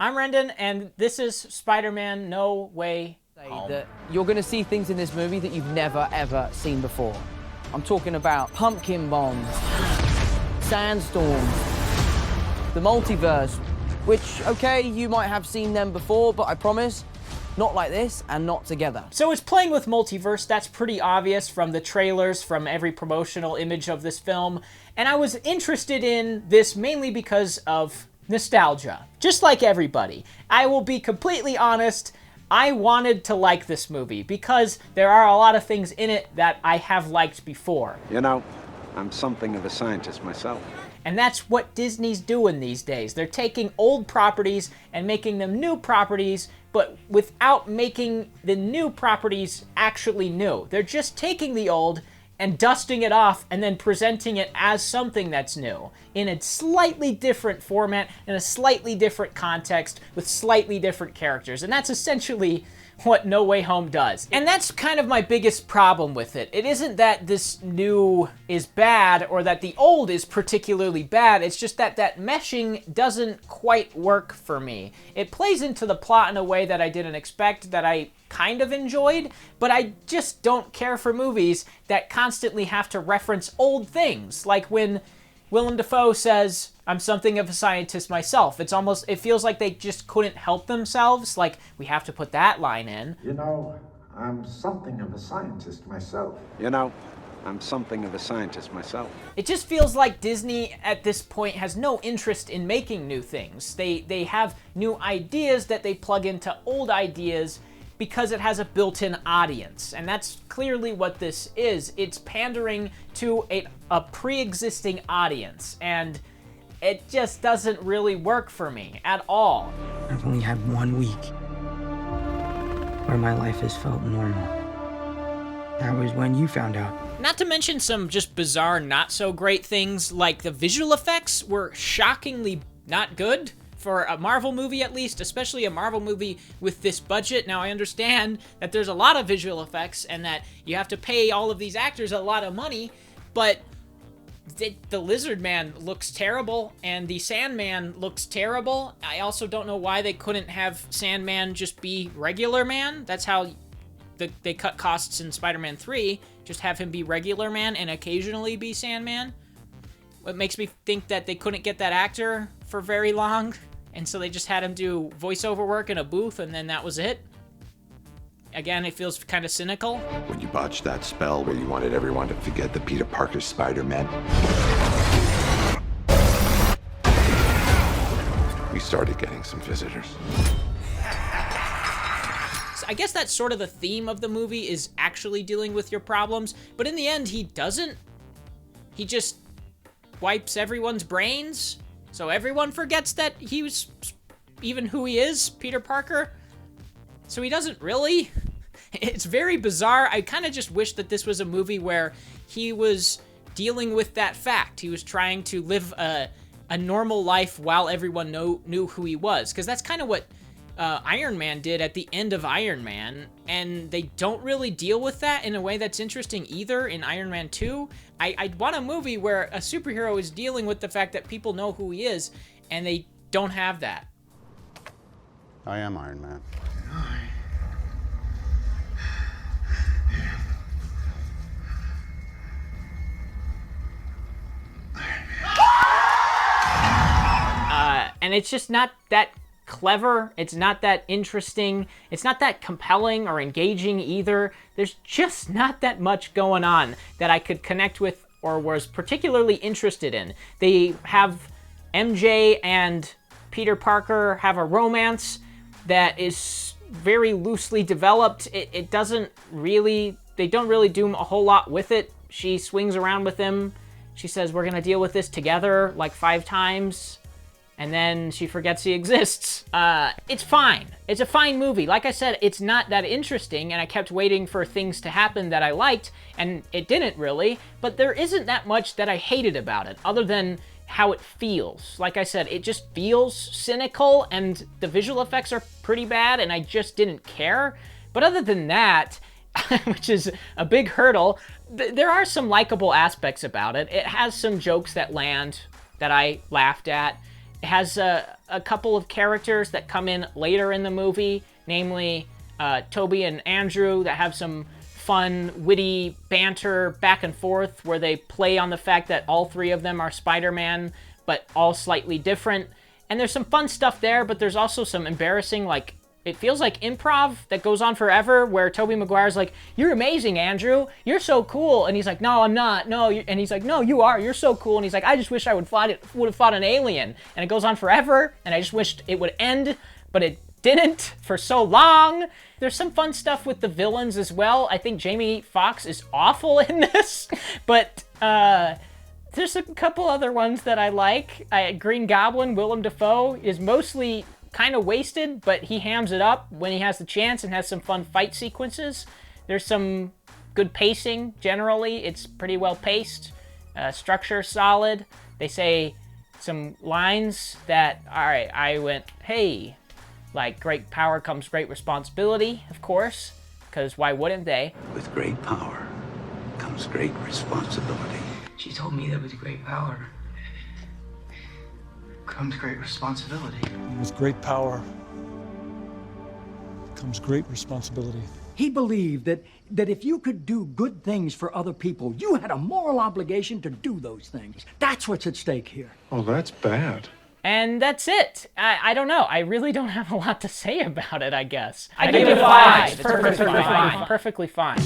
I'm Rendan, and this is Spider-Man No Way Home. That you're going to see things in this movie that you've never, ever seen before. I'm talking about pumpkin bombs, sandstorms, the multiverse, which, okay, you might have seen them before, but I promise, not like this and not together. So it's playing with multiverse. That's pretty obvious from the trailers, from every promotional image of this film. And I was interested in this mainly because of nostalgia. Just like everybody. I will be completely honest, I wanted to like this movie because there are a lot of things in it that I have liked before. You know, I'm something of a scientist myself. And that's what Disney's doing these days. They're taking old properties and making them new properties, but without making the new properties actually new. They're just taking the old and dusting it off and then presenting it as something that's new in a slightly different format, in a slightly different context, with slightly different characters. And that's essentially what No Way Home does. And that's kind of my biggest problem with it. It isn't that this new is bad or that the old is particularly bad. It's just that that meshing doesn't quite work for me. It plays into the plot in a way that I didn't expect, that I kind of enjoyed, but I just don't care for movies that constantly have to reference old things. Like when Willem Dafoe says, I'm something of a scientist myself. It feels like they just couldn't help themselves. Like, we have to put that line in. You know, I'm something of a scientist myself. You know, I'm something of a scientist myself. It just feels like Disney at this point has no interest in making new things. They have new ideas that they plug into old ideas because it has a built-in audience. And that's clearly what this is. It's pandering to a pre-existing audience. And it just doesn't really work for me at all. I've only had 1 week where my life has felt normal. That was when you found out. Not to mention some just bizarre, not so great things, like the visual effects were shockingly not good for a Marvel movie, at least, especially a Marvel movie with this budget. Now, I understand that there's a lot of visual effects and that you have to pay all of these actors a lot of money, but the Lizard Man looks terrible, and the Sandman looks terrible. I also don't know why they couldn't have Sandman just be regular man. That's how they cut costs in Spider-Man 3. Just have him be regular man and occasionally be Sandman. What makes me think that they couldn't get that actor for very long, and so they just had him do voiceover work in a booth, and then that was it. Again, it feels kind of cynical. When you botched that spell where you wanted everyone to forget the Peter Parker Spider-Man, we started getting some visitors. So I guess that's sort of the theme of the movie, is actually dealing with your problems, but in the end, he doesn't. He just wipes everyone's brains, so everyone forgets that he was even who he is, Peter Parker. So he doesn't really. It's very bizarre. I kind of just wish that this was a movie where he was dealing with that fact. He was trying to live a normal life while everyone knew who he was. Because that's kind of what Iron Man did at the end of Iron Man. And they don't really deal with that in a way that's interesting either in Iron Man 2. I'd want a movie where a superhero is dealing with the fact that people know who he is, and they don't have that. I am Iron Man. And it's just not that clever. It's not that interesting. It's not that compelling or engaging either. There's just not that much going on that I could connect with or was particularly interested in. They have MJ and Peter Parker have a romance that is very loosely developed. They don't really do a whole lot with it. She swings around with him. She says, we're gonna deal with this together like 5 times. And then she forgets he exists. It's fine. It's a fine movie. Like I said, it's not that interesting, and I kept waiting for things to happen that I liked, and it didn't really, but there isn't that much that I hated about it, other than how it feels. Like I said, it just feels cynical, and the visual effects are pretty bad, and I just didn't care. But other than that, which is a big hurdle, there are some likable aspects about it. It has some jokes that land that I laughed at. It has a couple of characters that come in later in the movie, namely Toby and Andrew, that have some fun, witty banter back and forth where they play on the fact that all three of them are Spider-Man, but all slightly different. And there's some fun stuff there, but there's also some embarrassing, like, it feels like improv that goes on forever, where Tobey Maguire's like, "You're amazing, Andrew. You're so cool." And he's like, "No, I'm not. No." And he's like, "No, you are. You're so cool." And he's like, "I just wish I would have fought an alien." And it goes on forever, and I just wished it would end, but it didn't for so long. There's some fun stuff with the villains as well. I think Jamie Foxx is awful in this, but there's a couple other ones that I like. Green Goblin, Willem Dafoe, is mostly kind of wasted, but he hams it up when he has the chance and has some fun fight sequences. There's some good pacing generally. It's pretty well paced. Structure solid. They say some lines that, all right, I went, hey, like, great power comes great responsibility, of course, because why wouldn't they? With great power comes great responsibility. She told me that with great power comes great responsibility. With great power comes great responsibility. He believed that if you could do good things for other people, you had a moral obligation to do those things. That's what's at stake here. Oh, that's bad. And that's it. I don't know. I really don't have a lot to say about it, I guess. I give it 5. It's perfectly fine. Perfectly fine.